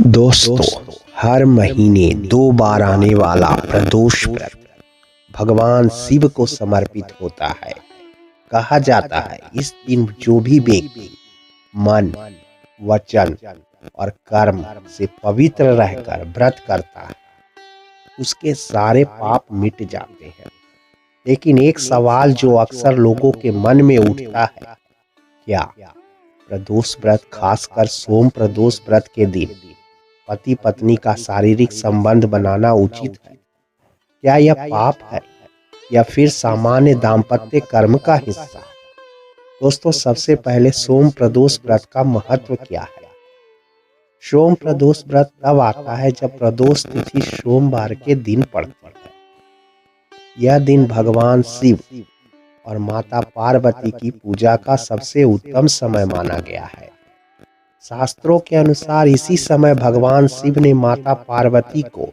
दोस्तों, हर महीने 2 बार आने वाला प्रदोष व्रत भगवान शिव को समर्पित होता है। कहा जाता है इस दिन जो भी व्यक्ति मन, वचन और कर्म से पवित्र रहकर व्रत करता है उसके सारे पाप मिट जाते हैं। लेकिन एक सवाल जो अक्सर लोगों के मन में उठता है, क्या प्रदोष व्रत, खासकर सोम प्रदोष व्रत के दिन पति पत्नी का शारीरिक संबंध बनाना उचित है? क्या यह पाप है या फिर सामान्य दाम्पत्य कर्म का हिस्सा? दोस्तों, सबसे पहले सोम प्रदोष व्रत का महत्व क्या है? सोम प्रदोष व्रत तब आता है जब प्रदोष तिथि सोमवार के दिन पड़ती है। यह दिन भगवान शिव और माता पार्वती की पूजा का सबसे उत्तम समय माना गया है। शास्त्रों के अनुसार इसी समय भगवान शिव ने माता पार्वती को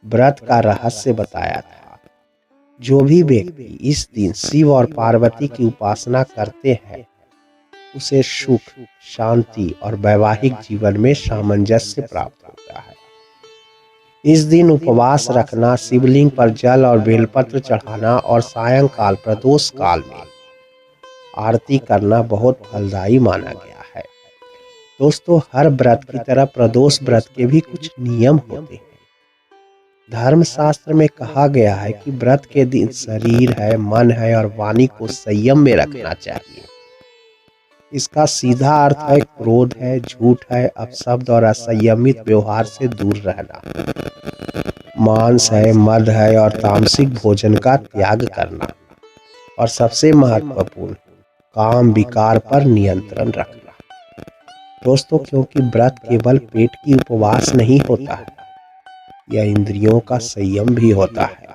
व्रत का रहस्य बताया था। जो भी व्यक्ति इस दिन शिव और पार्वती की उपासना करते हैं उसे सुख, शांति और वैवाहिक जीवन में सामंजस्य प्राप्त होता है। इस दिन उपवास रखना, शिवलिंग पर जल और बेलपत्र चढ़ाना और सायंकाल प्रदोष काल में आरती करना बहुत फलदायी माना गया है। दोस्तों, हर व्रत की तरह प्रदोष व्रत के भी कुछ नियम होते हैं। धर्मशास्त्र में कहा गया है कि व्रत के दिन शरीर है, मन है और वाणी को संयम में रखना चाहिए। इसका सीधा अर्थ है क्रोध है, झूठ है, अपशब्द और असंयमित व्यवहार से दूर रहना। मांस है, मद है और तामसिक भोजन का त्याग करना। और सबसे महत्वपूर्ण, काम विकार पर नियंत्रण रखना। दोस्तों, क्योंकि व्रत केवल पेट की उपवास नहीं होता है, यह इंद्रियों का संयम भी होता है।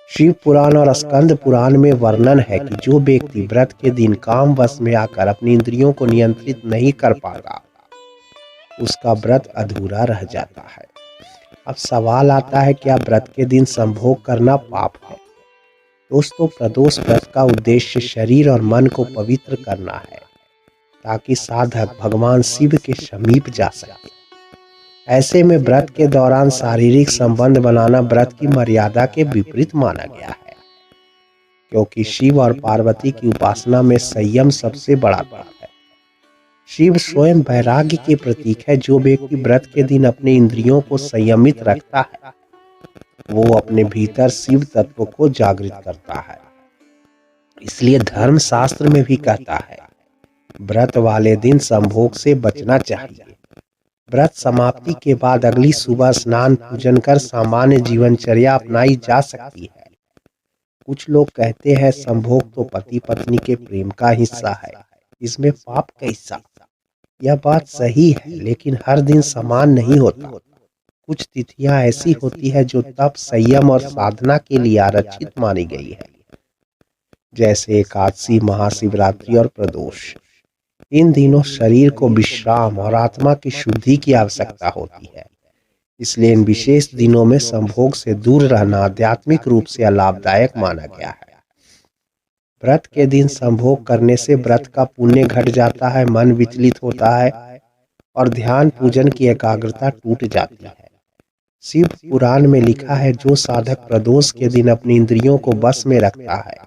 शिव पुराण और स्कंद पुराण में वर्णन है कि जो व्यक्ति व्रत के दिन काम वश में आकर अपनी इंद्रियों को नियंत्रित नहीं कर पाता उसका व्रत अधूरा रह जाता है। अब सवाल आता है, क्या व्रत के दिन संभोग करना पाप है? दोस्तों, प्रदोष व्रत का उद्देश्य शरीर और मन को पवित्र करना है ताकि साधक भगवान शिव के समीप जा सके। ऐसे में व्रत के दौरान शारीरिक संबंध बनाना व्रत की मर्यादा के विपरीत माना गया है, क्योंकि शिव और पार्वती की उपासना में संयम सबसे बड़ा पाप है। शिव स्वयं वैराग्य के प्रतीक है। जो व्यक्ति व्रत के दिन अपने इंद्रियों को संयमित रखता है वो अपने भीतर शिव तत्व को जागृत करता है। इसलिए धर्मशास्त्र में भी कहता है, व्रत वाले दिन संभोग से बचना चाहिए। व्रत समाप्ति के बाद अगली सुबह स्नान पूजन कर सामान्य जीवनचर्या अपनाई जा सकती है। कुछ लोग कहते हैं संभोग तो पति पत्नी के प्रेम का हिस्सा है, इसमें पाप कैसा? यह बात सही है, लेकिन हर दिन समान नहीं होता। कुछ तिथियां ऐसी होती है जो तप, संयम और साधना के लिए आरक्षित मानी गई है, जैसे एकादशी, महाशिवरात्रि और प्रदोष। इन दिनों शरीर को विश्राम और आत्मा की शुद्धि की आवश्यकता होती है। इसलिए इन विशेष दिनों में संभोग से दूर रहना आध्यात्मिक रूप से लाभदायक माना गया है। व्रत के दिन संभोग करने से व्रत का पुण्य घट जाता है, मन विचलित होता है और ध्यान पूजन की एकाग्रता टूट जाती है। शिव पुराण में लिखा है, जो साधक प्रदोष के दिन अपनी इंद्रियों को बस में रखता है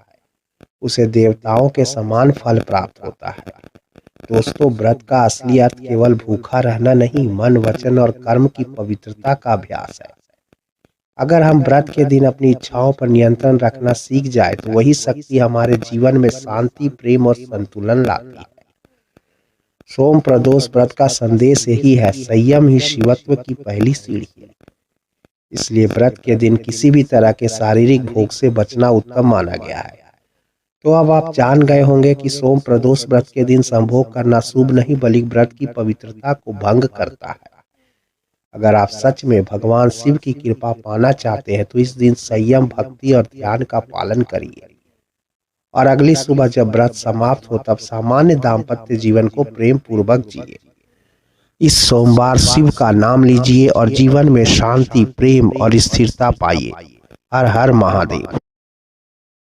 उसे देवताओं के समान फल प्राप्त होता है। दोस्तों, व्रत का असली अर्थ केवल भूखा रहना नहीं, मन, वचन और कर्म की पवित्रता का अभ्यास है। अगर हम व्रत के दिन अपनी इच्छाओं पर नियंत्रण रखना सीख जाए तो वही शक्ति हमारे जीवन में शांति, प्रेम और संतुलन लाती है। सोम प्रदोष व्रत का संदेश यही है, संयम ही शिवत्व की पहली सीढ़ी है। इसलिए व्रत के दिन किसी भी तरह के शारीरिक भोग से बचना उत्तम माना गया है। तो अब आप जान गए होंगे कि सोम प्रदोष व्रत के दिन संभोग करना शुभ नहीं बल्कि व्रत की पवित्रता को भंग करता है। अगर आप सच में भगवान शिव की कृपा पाना चाहते हैं तो इस दिन संयम, भक्ति और ध्यान का पालन करिए और अगली सुबह जब व्रत समाप्त हो तब सामान्य दाम्पत्य जीवन को प्रेम पूर्वक जिए। इस सोमवार शिव का नाम लीजिए और जीवन में शांति, प्रेम और स्थिरता पाइए। हर हर महादेव।